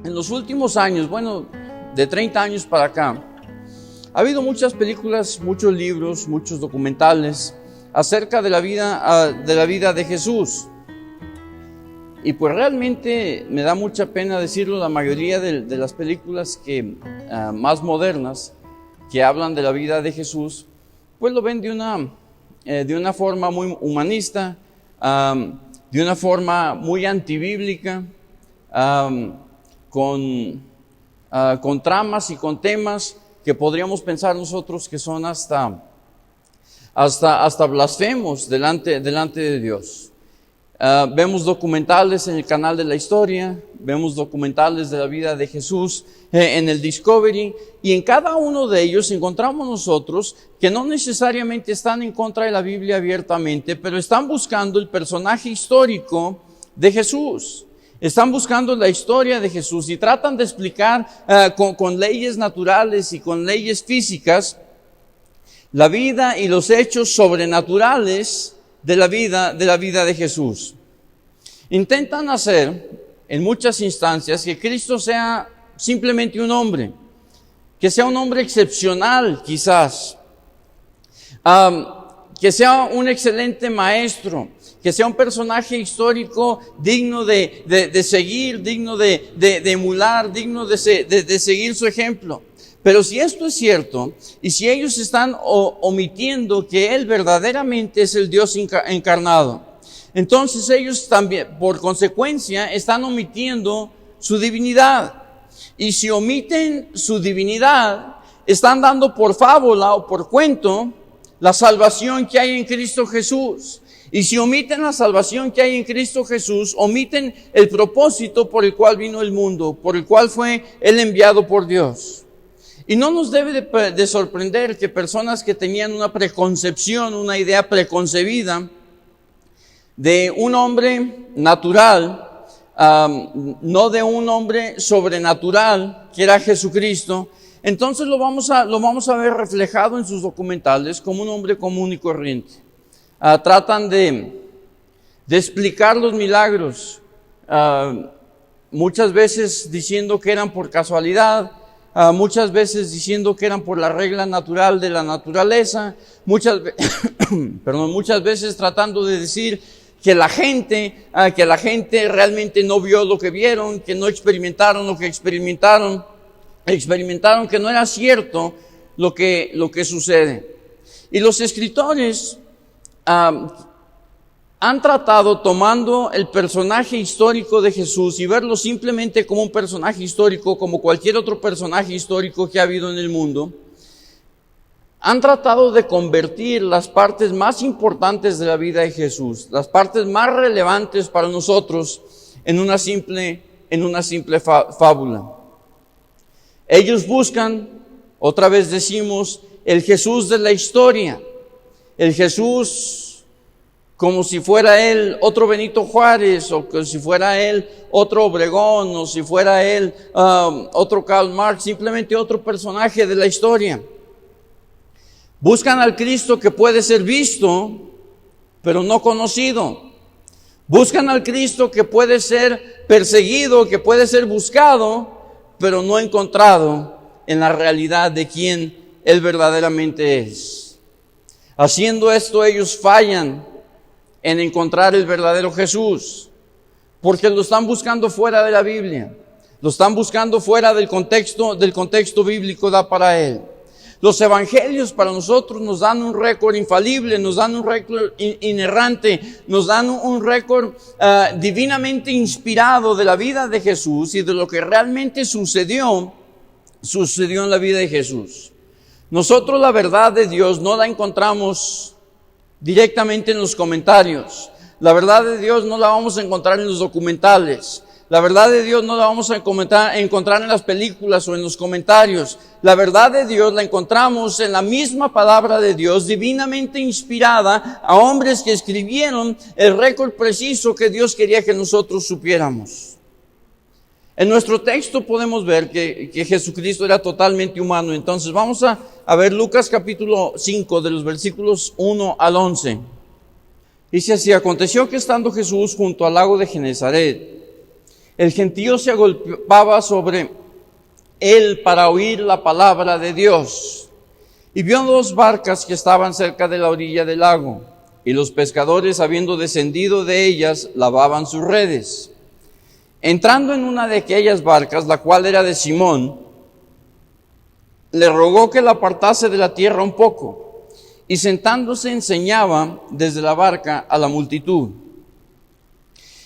En los últimos años, de 30 años para acá, ha habido muchas películas, muchos libros, muchos documentales acerca de la vida de Jesús. Y pues realmente me da mucha pena decirlo, la mayoría de las películas más modernas que hablan de la vida de Jesús, pues lo ven de una forma muy humanista, de una forma muy antibíblica, con tramas y con temas que podríamos pensar nosotros que son hasta blasfemos delante de Dios. Vemos documentales en el canal de la historia, vemos documentales de la vida de Jesús en el Discovery, y en cada uno de ellos encontramos nosotros que no necesariamente están en contra de la Biblia abiertamente, pero están buscando el personaje histórico de Jesús. Están buscando la historia de Jesús y tratan de explicar con leyes naturales y con leyes físicas la vida y los hechos sobrenaturales de la vida de Jesús. Intentan hacer en muchas instancias que Cristo sea simplemente un hombre, que sea un hombre excepcional quizás, que sea un excelente maestro, que sea un personaje histórico digno de seguir, digno de emular, digno de seguir su ejemplo. Pero si esto es cierto, y si ellos están omitiendo que Él verdaderamente es el Dios encarnado, entonces ellos también, por consecuencia, están omitiendo su divinidad. Y si omiten su divinidad, están dando por fábula o por cuento la salvación que hay en Cristo Jesús. Y si omiten la salvación que hay en Cristo Jesús, omiten el propósito por el cual vino el mundo, por el cual fue Él enviado por Dios. Y no nos debe de sorprender que personas que tenían una preconcepción, una idea preconcebida de un hombre natural, no de un hombre sobrenatural, que era Jesucristo, entonces lo vamos a ver reflejado en sus documentales como un hombre común y corriente. Tratan de explicar los milagros, muchas veces diciendo que eran por casualidad, muchas veces diciendo que eran por la regla natural de la naturaleza, muchas veces tratando de decir que la gente realmente no vio lo que vieron, que no experimentaron lo que experimentaron que no era cierto lo que sucede. Y los escritores han tratado, tomando el personaje histórico de Jesús y verlo simplemente como un personaje histórico, como cualquier otro personaje histórico que ha habido en el mundo, han tratado de convertir las partes más importantes de la vida de Jesús, las partes más relevantes para nosotros, en una simple fábula. Ellos buscan, otra vez decimos, el Jesús de la historia, el Jesús como si fuera Él otro Benito Juárez, o como si fuera Él otro Obregón, o si fuera Él otro Karl Marx, simplemente otro personaje de la historia. Buscan al Cristo que puede ser visto, pero no conocido. Buscan al Cristo que puede ser perseguido, que puede ser buscado, pero no encontrado en la realidad de quién Él verdaderamente es. Haciendo esto, ellos fallan en encontrar el verdadero Jesús, porque lo están buscando fuera de la Biblia, lo están buscando fuera del contexto bíblico da para Él. Los evangelios para nosotros nos dan un récord infalible, nos dan un récord inerrante, nos dan un récord divinamente inspirado de la vida de Jesús y de lo que realmente sucedió en la vida de Jesús. Nosotros la verdad de Dios no la encontramos directamente en los comentarios. La verdad de Dios no la vamos a encontrar en los documentales. La verdad de Dios no la vamos a encontrar en las películas o en los comentarios. La verdad de Dios la encontramos en la misma palabra de Dios, divinamente inspirada a hombres que escribieron el récord preciso que Dios quería que nosotros supiéramos. En nuestro texto podemos ver que Jesucristo era totalmente humano. Entonces vamos a ver Lucas capítulo 5 de los versículos 1 al 11. Dice así: aconteció que estando Jesús junto al lago de Genezaret, El gentío se agolpaba sobre él para oír la palabra de Dios. Y vio 2 barcas que estaban cerca de la orilla del lago, y los pescadores, habiendo descendido de ellas, lavaban sus redes. Entrando en una de aquellas barcas, la cual era de Simón, le rogó que la apartase de la tierra un poco, y sentándose enseñaba desde la barca a la multitud.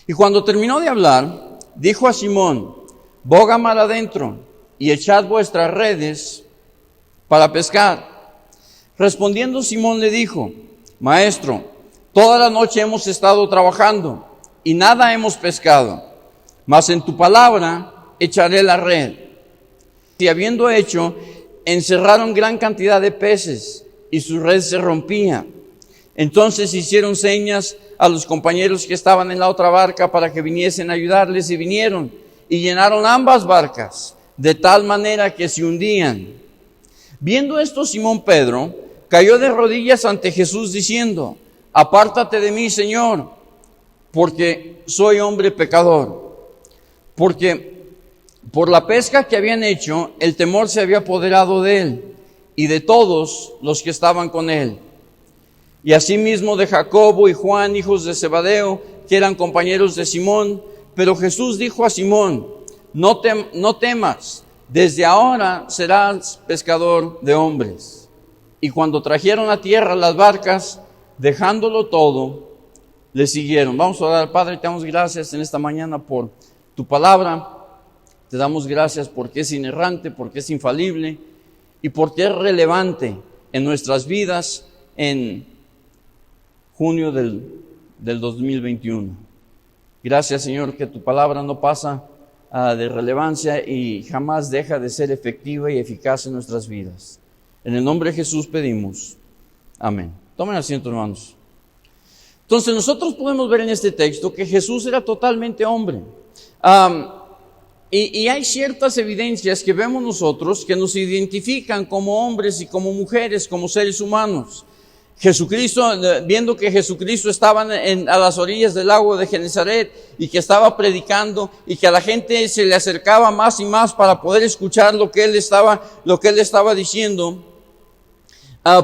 Y cuando terminó de hablar, dijo a Simón: boga mar adentro, y echad vuestras redes para pescar. Respondiendo Simón le dijo: Maestro, toda la noche hemos estado trabajando, y nada hemos pescado, mas en tu palabra echaré la red. Y habiendo hecho, encerraron gran cantidad de peces, y su red se rompía. Entonces hicieron señas a los compañeros que estaban en la otra barca para que viniesen a ayudarles, y vinieron, y llenaron ambas barcas, de tal manera que se hundían. Viendo esto, Simón Pedro cayó de rodillas ante Jesús diciendo: apártate de mí, Señor, porque soy hombre pecador. Porque por la pesca que habían hecho, el temor se había apoderado de él y de todos los que estaban con él. Y asimismo de Jacobo y Juan, hijos de Zebedeo, que eran compañeros de Simón. Pero Jesús dijo a Simón: no temas, desde ahora serás pescador de hombres. Y cuando trajeron a tierra las barcas, dejándolo todo, le siguieron. Vamos a orar. Padre, te damos gracias en esta mañana por tu palabra. Te damos gracias porque es inerrante, porque es infalible y porque es relevante en nuestras vidas en junio del 2021. Gracias, Señor, que tu palabra no pasa de relevancia y jamás deja de ser efectiva y eficaz en nuestras vidas. En el nombre de Jesús pedimos. Amén. Tomen asiento, hermanos. Entonces nosotros podemos ver en este texto que Jesús era totalmente hombre. Y hay ciertas evidencias que vemos nosotros que nos identifican como hombres y como mujeres, como seres humanos. Jesucristo, viendo que Jesucristo estaba a las orillas del lago de Genezaret y que estaba predicando y que a la gente se le acercaba más y más para poder escuchar lo que él estaba diciendo,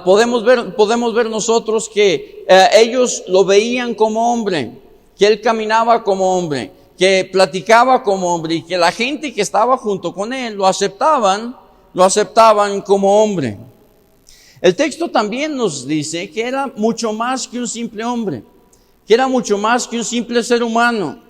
podemos ver nosotros que ellos lo veían como hombre, que él caminaba como hombre, que platicaba como hombre y que la gente que estaba junto con él lo aceptaban como hombre. El texto también nos dice que era mucho más que un simple hombre, que era mucho más que un simple ser humano.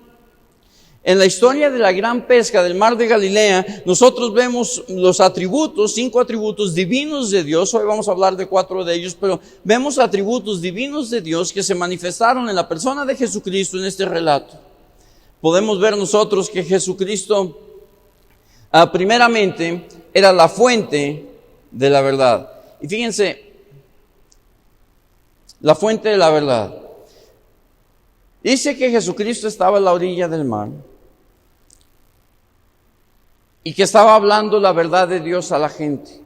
En la historia de la gran pesca del mar de Galilea, nosotros vemos los atributos, 5 atributos divinos de Dios. Hoy vamos a hablar de 4 de ellos, pero vemos atributos divinos de Dios que se manifestaron en la persona de Jesucristo en este relato. Podemos ver nosotros que Jesucristo, primeramente, era la fuente de la verdad. Y fíjense, la fuente de la verdad. Dice que Jesucristo estaba a la orilla del mar y que estaba hablando la verdad de Dios a la gente.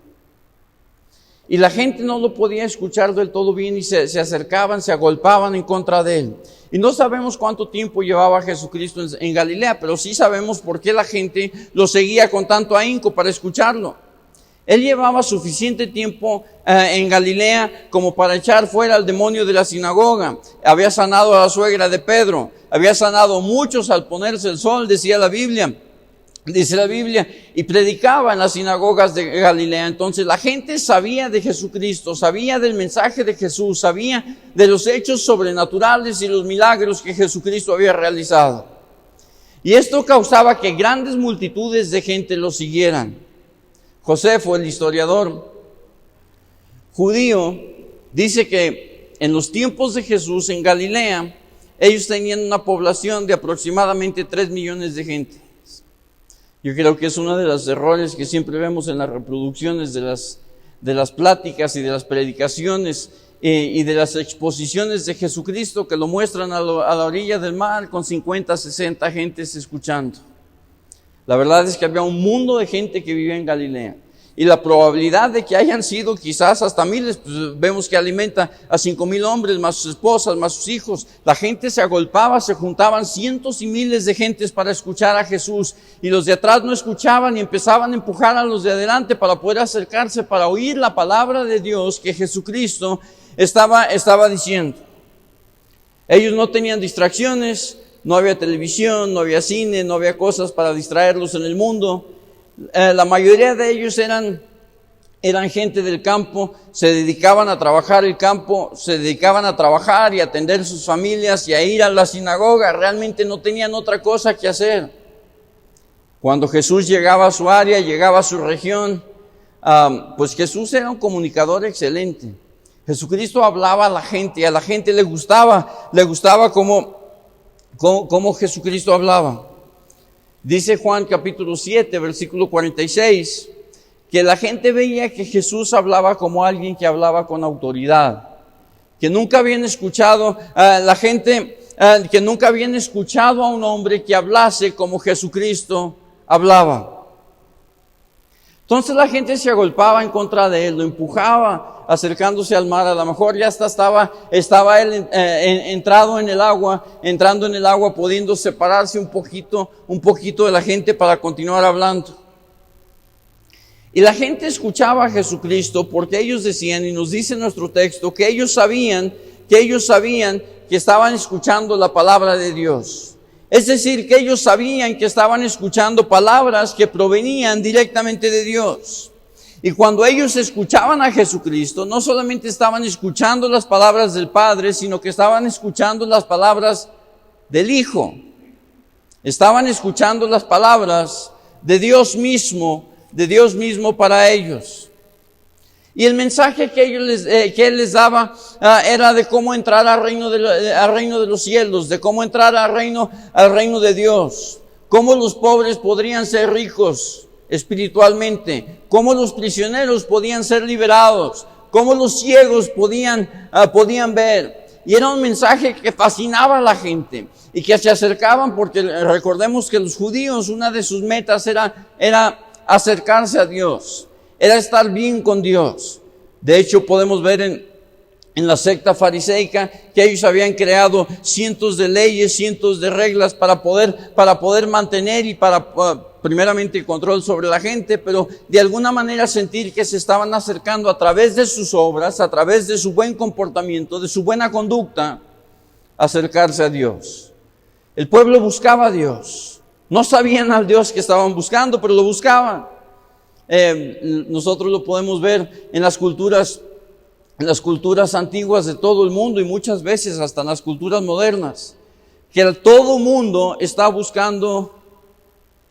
Y la gente no lo podía escuchar del todo bien y se acercaban, se agolpaban en contra de él. Y no sabemos cuánto tiempo llevaba Jesucristo en Galilea, pero sí sabemos por qué la gente lo seguía con tanto ahínco para escucharlo. Él llevaba suficiente tiempo en Galilea como para echar fuera al demonio de la sinagoga. Había sanado a la suegra de Pedro. Había sanado muchos al ponerse el sol, dice la Biblia, y predicaba en las sinagogas de Galilea. Entonces la gente sabía de Jesucristo, sabía del mensaje de Jesús, sabía de los hechos sobrenaturales y los milagros que Jesucristo había realizado. Y esto causaba que grandes multitudes de gente lo siguieran. Josefo, el historiador judío, dice que en los tiempos de Jesús en Galilea, ellos tenían una población de aproximadamente 3 millones de gente. Yo creo que es uno de los errores que siempre vemos en las reproducciones de las pláticas y de las predicaciones y de las exposiciones de Jesucristo, que lo muestran a la orilla del mar con 50, 60 gentes escuchando. La verdad es que había un mundo de gente que vivía en Galilea. Y la probabilidad de que hayan sido quizás hasta miles, pues vemos que alimenta a 5,000 hombres, más sus esposas, más sus hijos. La gente se agolpaba, se juntaban cientos y miles de gentes para escuchar a Jesús. Y los de atrás no escuchaban y empezaban a empujar a los de adelante para poder acercarse, para oír la palabra de Dios que Jesucristo estaba diciendo. Ellos no tenían distracciones, no había televisión, no había cine, no había cosas para distraerlos en el mundo. La mayoría de ellos eran gente del campo, se dedicaban a trabajar el campo, se dedicaban a trabajar y a atender sus familias y a ir a la sinagoga. Realmente no tenían otra cosa que hacer. Cuando Jesús llegaba a su área, llegaba a su región, pues Jesús era un comunicador excelente. Jesucristo hablaba a la gente le gustaba cómo Jesucristo hablaba. Dice Juan capítulo 7, versículo 46, que la gente veía que Jesús hablaba como alguien que hablaba con autoridad, que nunca habían escuchado que nunca habían escuchado a un hombre que hablase como Jesucristo hablaba. Entonces la gente se agolpaba en contra de él, lo empujaba acercándose al mar. A lo mejor ya estaba él entrando en el agua, pudiendo separarse un poquito de la gente para continuar hablando. Y la gente escuchaba a Jesucristo porque ellos decían, y nos dice nuestro texto, que ellos sabían que estaban escuchando la palabra de Dios. Es decir, que ellos sabían que estaban escuchando palabras que provenían directamente de Dios. Y cuando ellos escuchaban a Jesucristo, no solamente estaban escuchando las palabras del Padre, sino que estaban escuchando las palabras del Hijo. Estaban escuchando las palabras de Dios mismo para ellos. Y el mensaje que Él les daba era de cómo entrar al reino de los cielos, de cómo entrar al reino de Dios, cómo los pobres podrían ser ricos espiritualmente, cómo los prisioneros podían ser liberados, cómo los ciegos podían ver. Y era un mensaje que fascinaba a la gente y que se acercaban, porque recordemos que los judíos, una de sus metas era acercarse a Dios, era estar bien con Dios. De hecho, podemos ver en la secta fariseica que ellos habían creado cientos de leyes, cientos de reglas para poder mantener y primeramente el control sobre la gente, pero de alguna manera sentir que se estaban acercando a través de sus obras, a través de su buen comportamiento, de su buena conducta, acercarse a Dios. El pueblo buscaba a Dios. No sabían al Dios que estaban buscando, pero lo buscaban. Nosotros lo podemos ver en las culturas antiguas de todo el mundo y muchas veces hasta en las culturas modernas, que todo mundo está buscando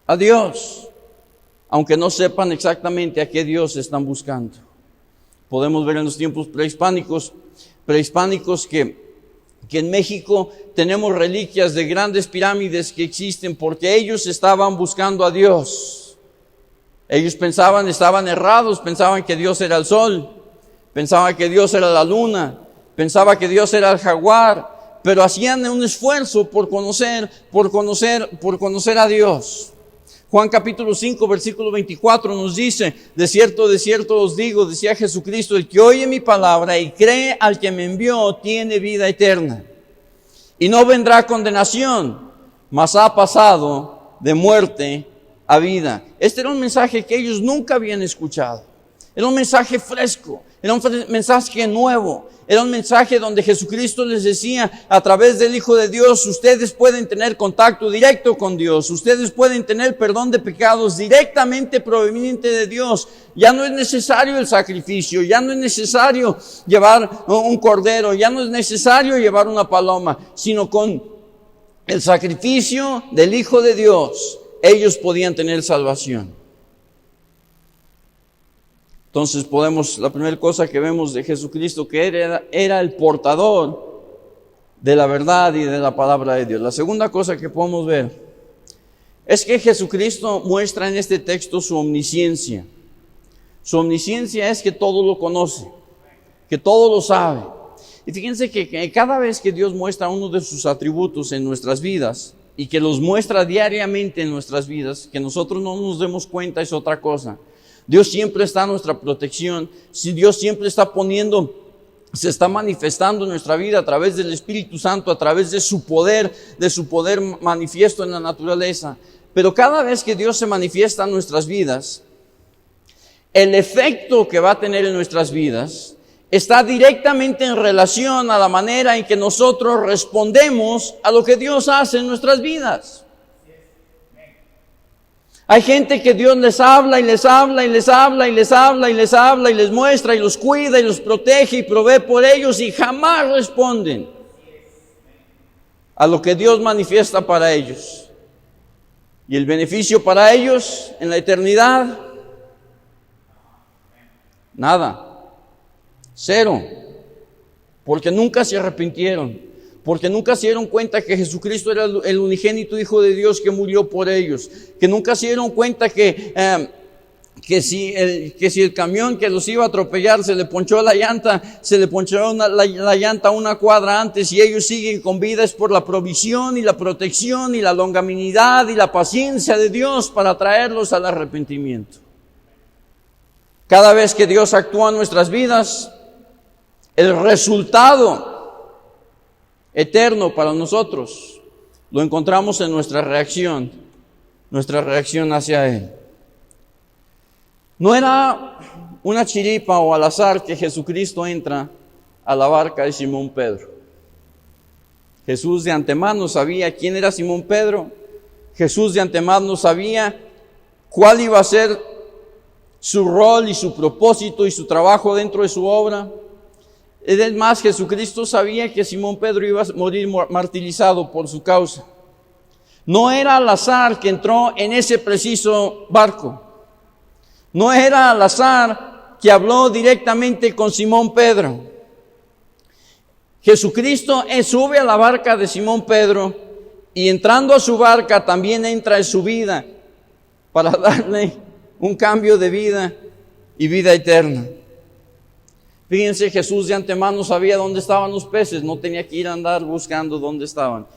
a Dios, aunque no sepan exactamente a qué Dios están buscando. Podemos ver en los tiempos prehispánicos que en México tenemos reliquias de grandes pirámides que existen porque ellos estaban buscando a Dios. Ellos estaban errados, pensaban que Dios era el sol, pensaban que Dios era la luna, pensaban que Dios era el jaguar, pero hacían un esfuerzo por conocer a Dios. Juan capítulo 5, versículo 24 nos dice, de cierto os digo, decía Jesucristo, el que oye mi palabra y cree al que me envió, tiene vida eterna. Y no vendrá condenación, mas ha pasado de muerte a vida. Este era un mensaje que ellos nunca habían escuchado. Era un mensaje fresco, era un mensaje nuevo, era un mensaje donde Jesucristo les decía, a través del Hijo de Dios, ustedes pueden tener contacto directo con Dios, ustedes pueden tener perdón de pecados directamente proveniente de Dios. Ya no es necesario el sacrificio, ya no es necesario llevar un cordero, ya no es necesario llevar una paloma, sino con el sacrificio del Hijo de Dios, ellos podían tener salvación. Entonces la primera cosa que vemos de Jesucristo, que era el portador de la verdad y de la palabra de Dios. La segunda cosa que podemos ver es que Jesucristo muestra en este texto su omnisciencia. Su omnisciencia es que todo lo conoce, que todo lo sabe. Y fíjense que cada vez que Dios muestra uno de sus atributos en nuestras vidas, y que los muestra diariamente en nuestras vidas, que nosotros no nos demos cuenta es otra cosa. Dios siempre está a nuestra protección. Si Dios siempre está se está manifestando en nuestra vida a través del Espíritu Santo, a través de su poder manifiesto en la naturaleza. Pero cada vez que Dios se manifiesta en nuestras vidas, el efecto que va a tener en nuestras vidas está directamente en relación a la manera en que nosotros respondemos a lo que Dios hace en nuestras vidas. Hay gente que Dios les habla y les habla y les habla y les habla y les habla y les muestra y los cuida y los protege y provee por ellos y jamás responden a lo que Dios manifiesta para ellos. Y el beneficio para ellos en la eternidad, nada. Cero, porque nunca se arrepintieron, porque nunca se dieron cuenta que Jesucristo era el unigénito Hijo de Dios que murió por ellos, que nunca se dieron cuenta que si el camión que los iba a atropellar se le ponchó la llanta la llanta una cuadra antes y ellos siguen con vida, es por la provisión y la protección y la longanimidad y la paciencia de Dios para traerlos al arrepentimiento. Cada vez que Dios actúa en nuestras vidas, el resultado eterno para nosotros lo encontramos en nuestra reacción hacia Él. No era una chiripa o al azar que Jesucristo entra a la barca de Simón Pedro. Jesús de antemano sabía quién era Simón Pedro. Jesús de antemano sabía cuál iba a ser su rol y su propósito y su trabajo dentro de su obra. Es más, Jesucristo sabía que Simón Pedro iba a morir martirizado por su causa. No era al azar que entró en ese preciso barco. No era al azar que habló directamente con Simón Pedro. Jesucristo sube a la barca de Simón Pedro y entrando a su barca también entra en su vida para darle un cambio de vida y vida eterna. Fíjense, Jesús de antemano sabía dónde estaban los peces, no tenía que ir a andar buscando dónde estaban.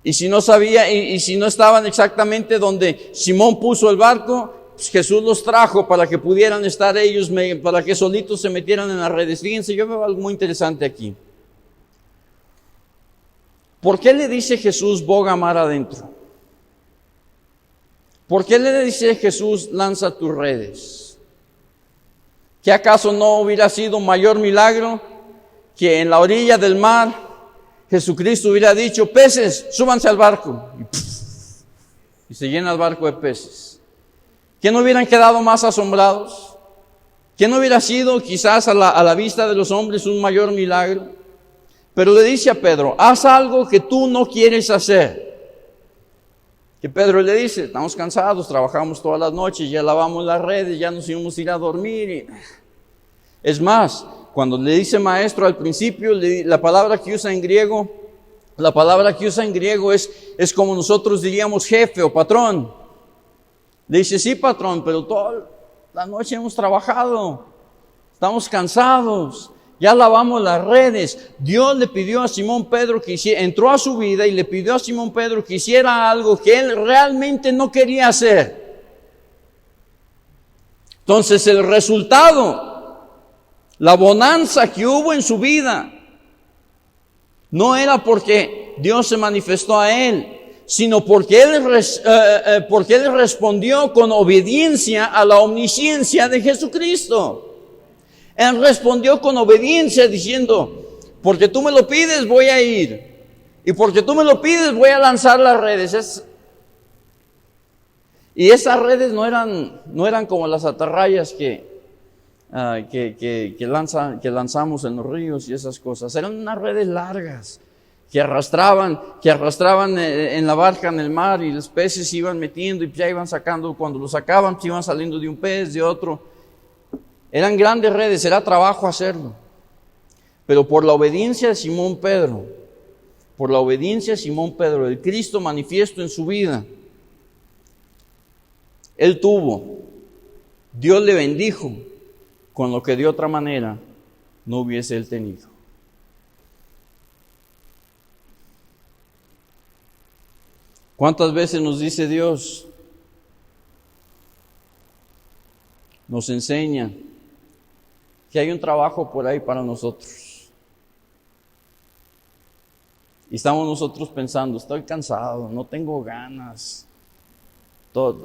Y si no sabía, y si no estaban exactamente donde Simón puso el barco, pues Jesús los trajo para que pudieran estar ellos, para que solitos se metieran en las redes. Fíjense, yo veo algo muy interesante aquí. ¿Por qué le dice Jesús boga mar adentro? ¿Por qué le dice Jesús lanza tus redes? ¿Qué acaso no hubiera sido un mayor milagro que en la orilla del mar Jesucristo hubiera dicho, peces, súbanse al barco? Y se llena el barco de peces. ¿Que no hubieran quedado más asombrados? ¿Que no hubiera sido quizás a la vista de los hombres un mayor milagro? Pero le dice a Pedro, haz algo que tú no quieres hacer. Que Pedro le dice, estamos cansados, trabajamos todas las noches, ya lavamos las redes, ya nos íbamos a ir a dormir. Es más, cuando le dice maestro al principio, la palabra que usa en griego es como nosotros diríamos jefe o patrón. Le dice, sí patrón, pero toda la noche hemos trabajado, estamos cansados. Ya lavamos las redes. Dios le pidió a Simón Pedro que entró a su vida y le pidió a Simón Pedro que hiciera algo que él realmente no quería hacer. Entonces el resultado, la bonanza que hubo en su vida, no era porque Dios se manifestó a él, sino porque él respondió con obediencia a la omnisciencia de Jesucristo. Él respondió con obediencia diciendo, porque tú me lo pides voy a ir, y porque tú me lo pides voy a lanzar las redes. Y esas redes no eran como las atarrayas que lanzamos en los ríos y esas cosas. Eran unas redes largas que arrastraban en la barca en el mar, y los peces se iban metiendo y ya iban sacando. Cuando los sacaban, pues iban saliendo de un pez, de otro. Eran grandes redes, era trabajo hacerlo. Pero por la obediencia de Simón Pedro, el Cristo manifiesto en su vida, Dios le bendijo con lo que de otra manera no hubiese él tenido. ¿Cuántas veces nos dice Dios, nos enseña que hay un trabajo por ahí para nosotros. Y estamos nosotros pensando, estoy cansado, no tengo ganas.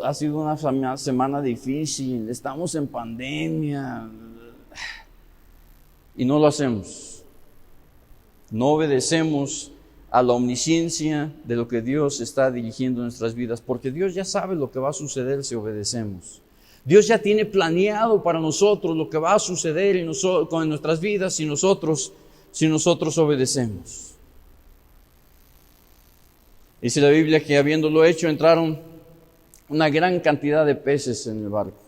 Ha sido una semana difícil, estamos en pandemia. Y no lo hacemos. No obedecemos a la omnisciencia de lo que Dios está dirigiendo en nuestras vidas, porque Dios ya sabe lo que va a suceder si obedecemos. Dios ya tiene planeado para nosotros lo que va a suceder en nuestras vidas si nosotros obedecemos. Dice la Biblia que habiéndolo hecho entraron una gran cantidad de peces en el barco.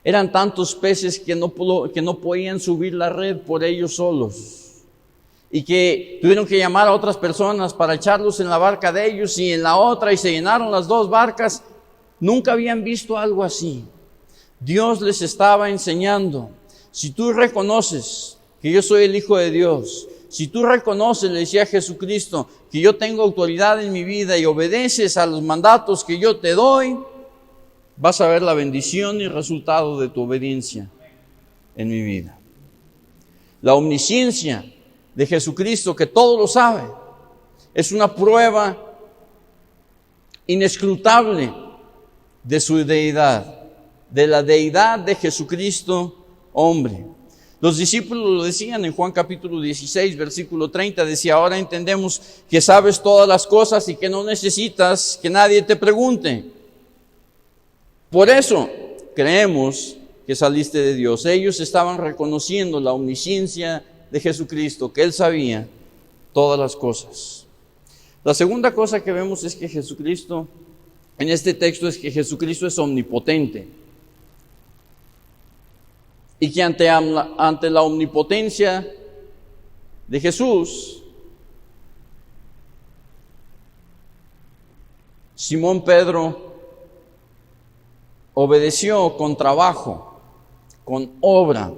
Eran tantos peces que no podían subir la red por ellos solos. Y que tuvieron que llamar a otras personas para echarlos en la barca de ellos y en la otra, y se llenaron las dos barcas. Nunca habían visto algo así. Dios les estaba enseñando, si tú reconoces que yo soy el Hijo de Dios, si tú reconoces, le decía Jesucristo, que yo tengo autoridad en mi vida y obedeces a los mandatos que yo te doy, vas a ver la bendición y resultado de tu obediencia en mi vida. La omnisciencia de Jesucristo, que todo lo sabe, es una prueba inescrutable de su deidad, de la deidad de Jesucristo, hombre. Los discípulos lo decían en Juan capítulo 16, versículo 30, decía, ahora entendemos que sabes todas las cosas y que no necesitas que nadie te pregunte. Por eso creemos que saliste de Dios. Ellos estaban reconociendo la omnisciencia de Jesucristo, que Él sabía todas las cosas. La segunda cosa que vemos es que Jesucristo, en este texto, es que Jesucristo es omnipotente. Y que ante la omnipotencia de Jesús, Simón Pedro obedeció con trabajo, con obra.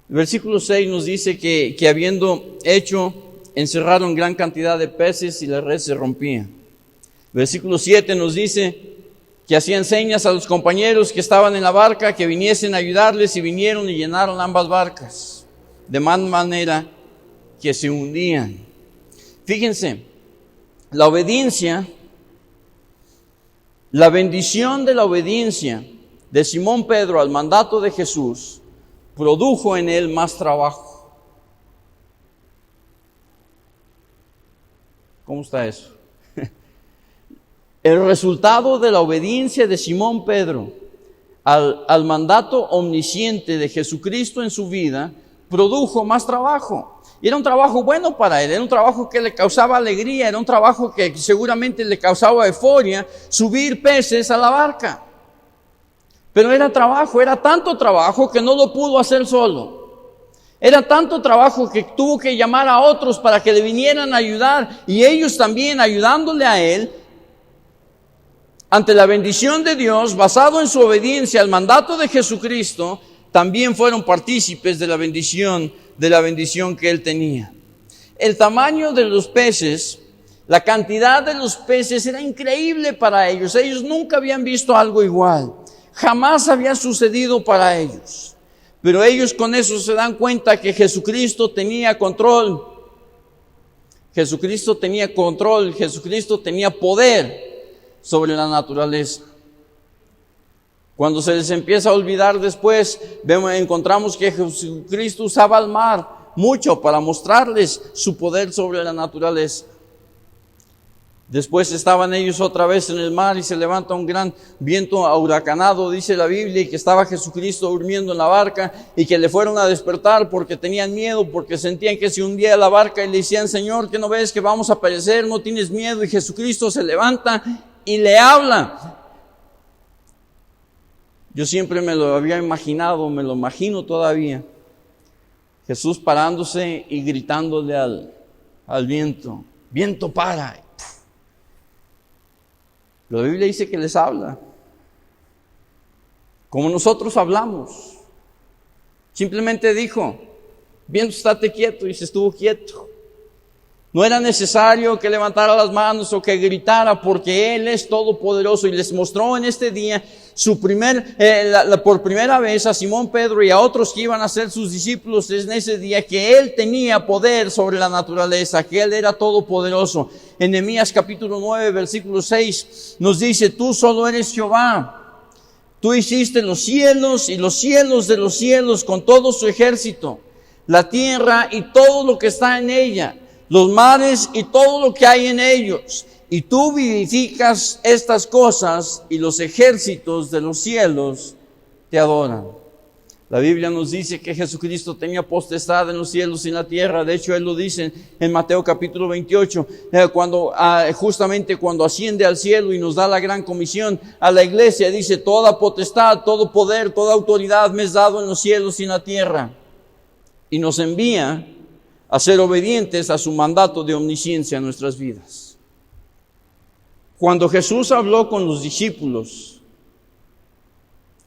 El versículo 6 nos dice que habiendo hecho, encerraron gran cantidad de peces y la red se rompía. El versículo 7 nos dice que hacían señas a los compañeros que estaban en la barca que viniesen a ayudarles, y vinieron y llenaron ambas barcas, de manera que se hundían. Fíjense, la obediencia, la bendición de la obediencia de Simón Pedro al mandato de Jesús produjo en él más trabajo. ¿Cómo está eso? El resultado de la obediencia de Simón Pedro al mandato omnisciente de Jesucristo en su vida produjo más trabajo. Y era un trabajo bueno para él, era un trabajo que le causaba alegría, era un trabajo que seguramente le causaba euforia, subir peces a la barca. Pero era trabajo, era tanto trabajo que no lo pudo hacer solo. Era tanto trabajo que tuvo que llamar a otros para que le vinieran a ayudar, y ellos también ayudándole a él, ante la bendición de Dios, basado en su obediencia al mandato de Jesucristo, también fueron partícipes de la bendición que él tenía. El tamaño de los peces, la cantidad de los peces era increíble para ellos. Ellos nunca habían visto algo igual. Jamás había sucedido para ellos. Pero ellos con eso se dan cuenta que Jesucristo tenía control. Jesucristo tenía control, Jesucristo tenía poder sobre la naturaleza. Cuando se les empieza a olvidar después, encontramos que Jesucristo usaba el mar mucho para mostrarles su poder sobre la naturaleza. Después estaban ellos otra vez en el mar y se levanta un gran viento huracanado, dice la Biblia, y que estaba Jesucristo durmiendo en la barca y que le fueron a despertar porque tenían miedo, porque sentían que se hundía la barca, y le decían, Señor, ¿qué no ves que vamos a perecer? ¿No tienes miedo? Y Jesucristo se levanta y le habla. Yo siempre me lo había imaginado, me lo imagino todavía, Jesús parándose y gritándole al viento, viento para. La Biblia dice que les habla, como nosotros hablamos. Simplemente dijo, viento, estate quieto, y se estuvo quieto. No era necesario que levantara las manos o que gritara, porque Él es todopoderoso, y les mostró en este día por primera vez a Simón Pedro y a otros que iban a ser sus discípulos en ese día, que Él tenía poder sobre la naturaleza, que Él era todopoderoso. En Nehemías capítulo 9, versículo 6, nos dice: tú solo eres Jehová. Tú hiciste los cielos y los cielos de los cielos con todo su ejército, la tierra y todo lo que está en ella, los mares y todo lo que hay en ellos. Y tú vivificas estas cosas y los ejércitos de los cielos te adoran. La Biblia nos dice que Jesucristo tenía potestad en los cielos y en la tierra. De hecho, Él lo dice en Mateo capítulo 28, justamente cuando asciende al cielo y nos da la gran comisión a la iglesia. Dice: toda potestad, todo poder, toda autoridad me es dado en los cielos y en la tierra. Y nos envía a ser obedientes a su mandato de omnisciencia en nuestras vidas. Cuando Jesús habló con los discípulos,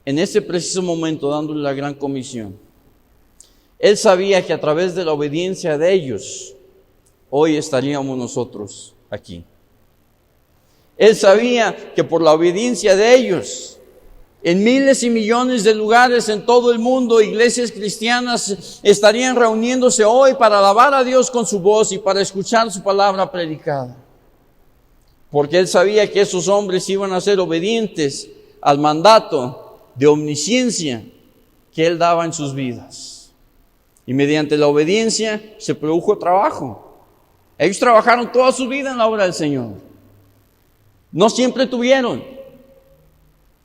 en ese preciso momento dándole la gran comisión, Él sabía que a través de la obediencia de ellos, hoy estaríamos nosotros aquí. Él sabía que por la obediencia de ellos, en miles y millones de lugares en todo el mundo, iglesias cristianas estarían reuniéndose hoy para alabar a Dios con su voz y para escuchar su palabra predicada. Porque Él sabía que esos hombres iban a ser obedientes al mandato de omnisciencia que Él daba en sus vidas. Y mediante la obediencia se produjo trabajo. Ellos trabajaron toda su vida en la obra del Señor. No siempre tuvieron.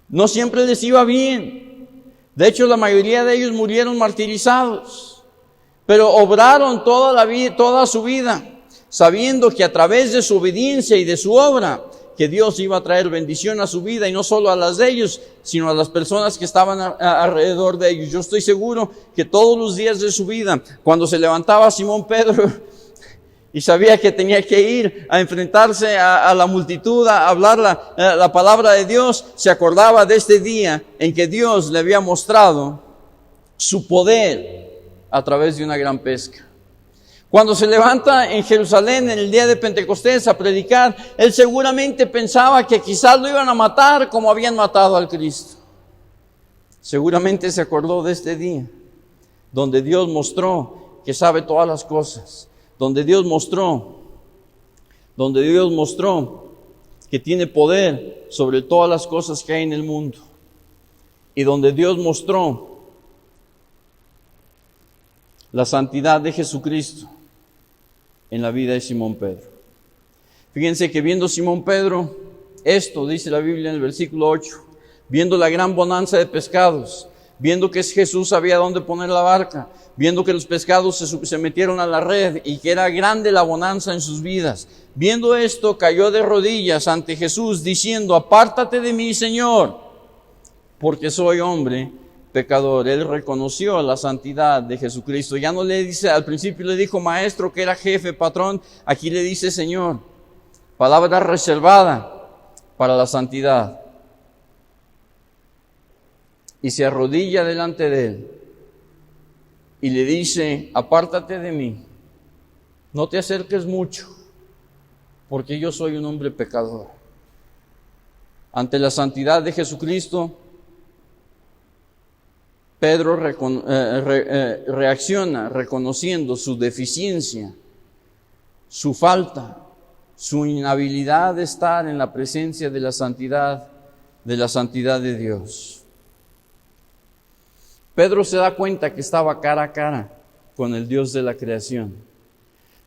No siempre les iba bien. De hecho, la mayoría de ellos murieron martirizados. Pero obraron toda su vida, sabiendo que a través de su obediencia y de su obra, que Dios iba a traer bendición a su vida, y no solo a las de ellos, sino a las personas que estaban alrededor de ellos. Yo estoy seguro que todos los días de su vida, cuando se levantaba Simón Pedro y sabía que tenía que ir a enfrentarse a la multitud, a hablar la palabra de Dios, se acordaba de este día en que Dios le había mostrado su poder a través de una gran pesca. Cuando se levanta en Jerusalén en el día de Pentecostés a predicar, Él seguramente pensaba que quizás lo iban a matar como habían matado al Cristo. Seguramente se acordó de este día, donde Dios mostró que sabe todas las cosas, donde Dios mostró que tiene poder sobre todas las cosas que hay en el mundo, y donde Dios mostró la santidad de Jesucristo en la vida de Simón Pedro. Fíjense que viendo Simón Pedro esto, dice la Biblia en el versículo 8, viendo la gran bonanza de pescados, viendo que Jesús sabía dónde poner la barca, viendo que los pescados se metieron a la red y que era grande la bonanza en sus vidas, viendo esto, cayó de rodillas ante Jesús diciendo: apártate de mí, Señor, porque soy hombre pecador. Él reconoció la santidad de Jesucristo. Ya no le dice, al principio le dijo maestro, que era jefe, patrón. Aquí le dice Señor. Palabra reservada para la santidad. Y se arrodilla delante de Él y le dice: apártate de mí, no te acerques mucho, porque yo soy un hombre pecador. Ante la santidad de Jesucristo, Pedro reacciona reconociendo su deficiencia, su falta, su inhabilidad de estar en la presencia de la santidad de Dios. Pedro se da cuenta que estaba cara a cara con el Dios de la creación.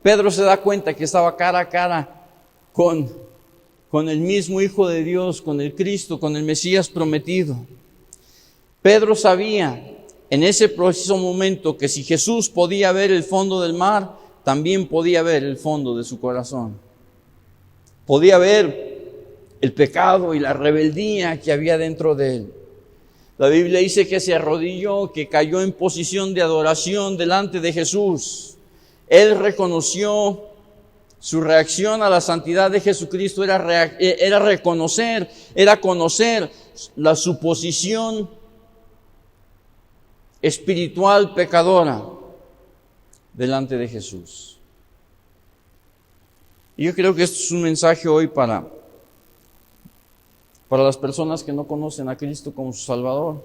Pedro se da cuenta que estaba cara a cara con el mismo Hijo de Dios, con el Cristo, con el Mesías prometido. Pedro sabía en ese preciso momento que si Jesús podía ver el fondo del mar, también podía ver el fondo de su corazón. Podía ver el pecado y la rebeldía que había dentro de él. La Biblia dice que se arrodilló, que cayó en posición de adoración delante de Jesús. Él reconoció su reacción a la santidad de Jesucristo, era conocer su posición espiritual pecadora delante de Jesús. Y yo creo que esto es un mensaje hoy para Para las personas que no conocen a Cristo como su Salvador,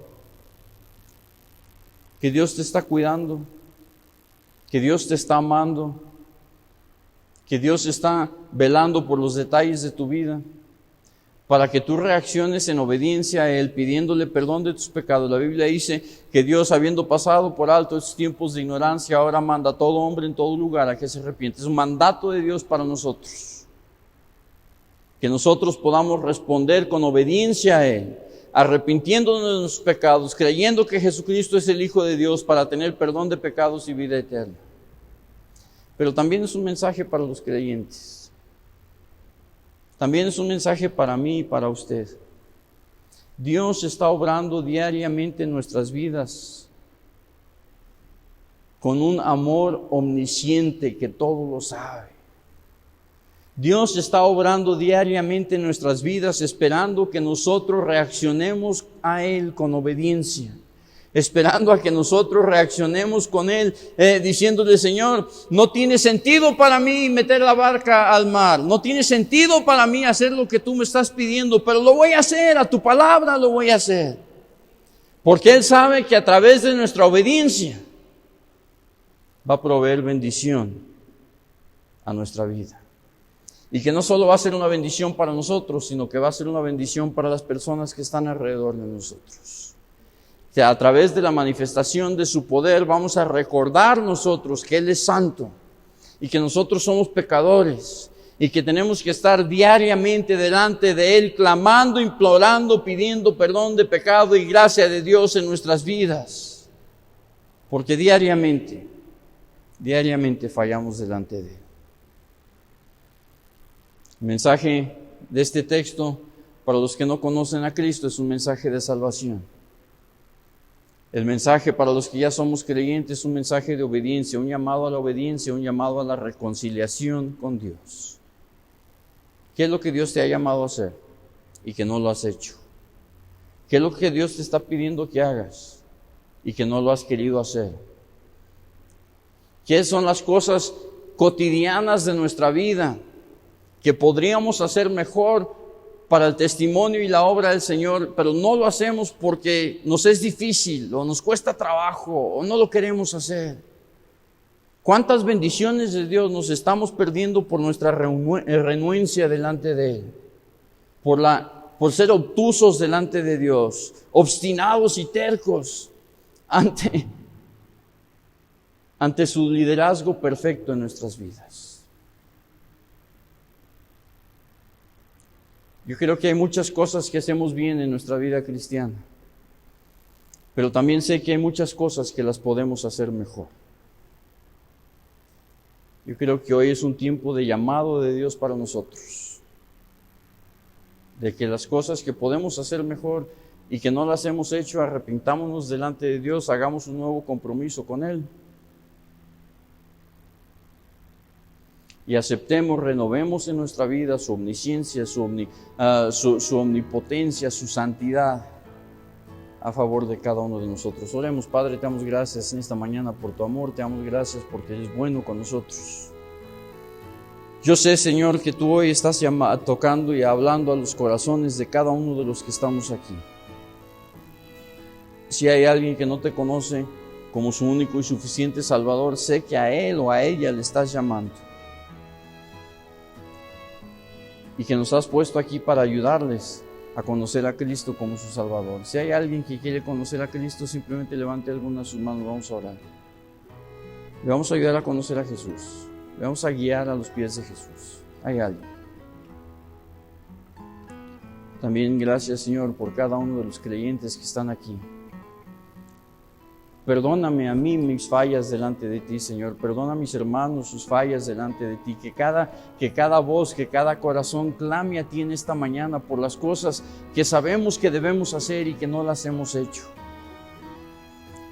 que Dios te está cuidando, que Dios te está amando, que Dios está velando por los detalles de tu vida, para que tú reacciones en obediencia a Él, pidiéndole perdón de tus pecados. La Biblia dice que Dios, habiendo pasado por alto estos tiempos de ignorancia, ahora manda a todo hombre en todo lugar a que se arrepiente. Es un mandato de Dios para nosotros. Que nosotros podamos responder con obediencia a Él, arrepintiéndonos de nuestros pecados, creyendo que Jesucristo es el Hijo de Dios para tener perdón de pecados y vida eterna. Pero también es un mensaje para los creyentes. También es un mensaje para mí y para usted. Dios está obrando diariamente en nuestras vidas con un amor omnisciente que todo lo sabe. Dios está obrando diariamente en nuestras vidas esperando que nosotros reaccionemos a Él con obediencia. Esperando a que nosotros reaccionemos con Él, diciéndole: Señor, no tiene sentido para mí meter la barca al mar, no tiene sentido para mí hacer lo que tú me estás pidiendo, pero lo voy a hacer, a tu palabra lo voy a hacer. Porque Él sabe que a través de nuestra obediencia va a proveer bendición a nuestra vida. Y que no solo va a ser una bendición para nosotros, sino que va a ser una bendición para las personas que están alrededor de nosotros. Que a través de la manifestación de su poder vamos a recordar nosotros que Él es santo y que nosotros somos pecadores y que tenemos que estar diariamente delante de Él, clamando, implorando, pidiendo perdón de pecado y gracia de Dios en nuestras vidas. Porque diariamente fallamos delante de Él. El mensaje de este texto, para los que no conocen a Cristo, es un mensaje de salvación. El mensaje para los que ya somos creyentes es un mensaje de obediencia, un llamado a la obediencia, un llamado a la reconciliación con Dios. ¿Qué es lo que Dios te ha llamado a hacer y que no lo has hecho? ¿Qué es lo que Dios te está pidiendo que hagas y que no lo has querido hacer? ¿Qué son las cosas cotidianas de nuestra vida que podríamos hacer mejor para el testimonio y la obra del Señor, pero no lo hacemos porque nos es difícil o nos cuesta trabajo o no lo queremos hacer? ¿Cuántas bendiciones de Dios nos estamos perdiendo por nuestra renuencia delante de Él? Por ser obtusos delante de Dios, obstinados y tercos ante su liderazgo perfecto en nuestras vidas. Yo creo que hay muchas cosas que hacemos bien en nuestra vida cristiana, pero también sé que hay muchas cosas que las podemos hacer mejor. Yo creo que hoy es un tiempo de llamado de Dios para nosotros, de que las cosas que podemos hacer mejor y que no las hemos hecho, arrepintámonos delante de Dios, hagamos un nuevo compromiso con Él. Y aceptemos, renovemos en nuestra vida su omnisciencia, su omnipotencia, su santidad a favor de cada uno de nosotros. Oremos. Padre, te damos gracias en esta mañana por tu amor, te damos gracias porque eres bueno con nosotros. Yo sé, Señor, que tú hoy estás tocando y hablando a los corazones de cada uno de los que estamos aquí. Si hay alguien que no te conoce como su único y suficiente Salvador, sé que a él o a ella le estás llamando. Y que nos has puesto aquí para ayudarles a conocer a Cristo como su Salvador. Si hay alguien que quiere conocer a Cristo, simplemente levante alguna de sus manos, vamos a orar. Le vamos a ayudar a conocer a Jesús. Le vamos a guiar a los pies de Jesús. ¿Hay alguien? También gracias, Señor, por cada uno de los creyentes que están aquí. Perdóname a mí mis fallas delante de ti, Señor. Perdona a mis hermanos sus fallas delante de ti. Que cada voz, que cada corazón clame a ti en esta mañana por las cosas que sabemos que debemos hacer y que no las hemos hecho.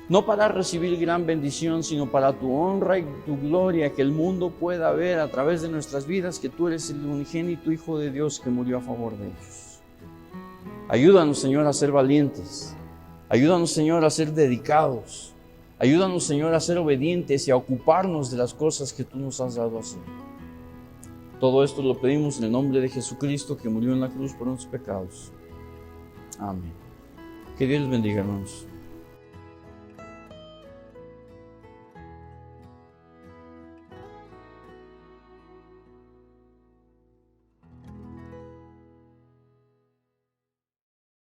No para recibir gran bendición, sino para tu honra y tu gloria, que el mundo pueda ver a través de nuestras vidas que tú eres el unigénito Hijo de Dios que murió a favor de ellos. Ayúdanos, Señor, a ser valientes. Ayúdanos, Señor, a ser dedicados. Ayúdanos, Señor, a ser obedientes y a ocuparnos de las cosas que tú nos has dado a hacer. Todo esto lo pedimos en el nombre de Jesucristo, que murió en la cruz por nuestros pecados. Amén. Que Dios les bendiga, hermanos.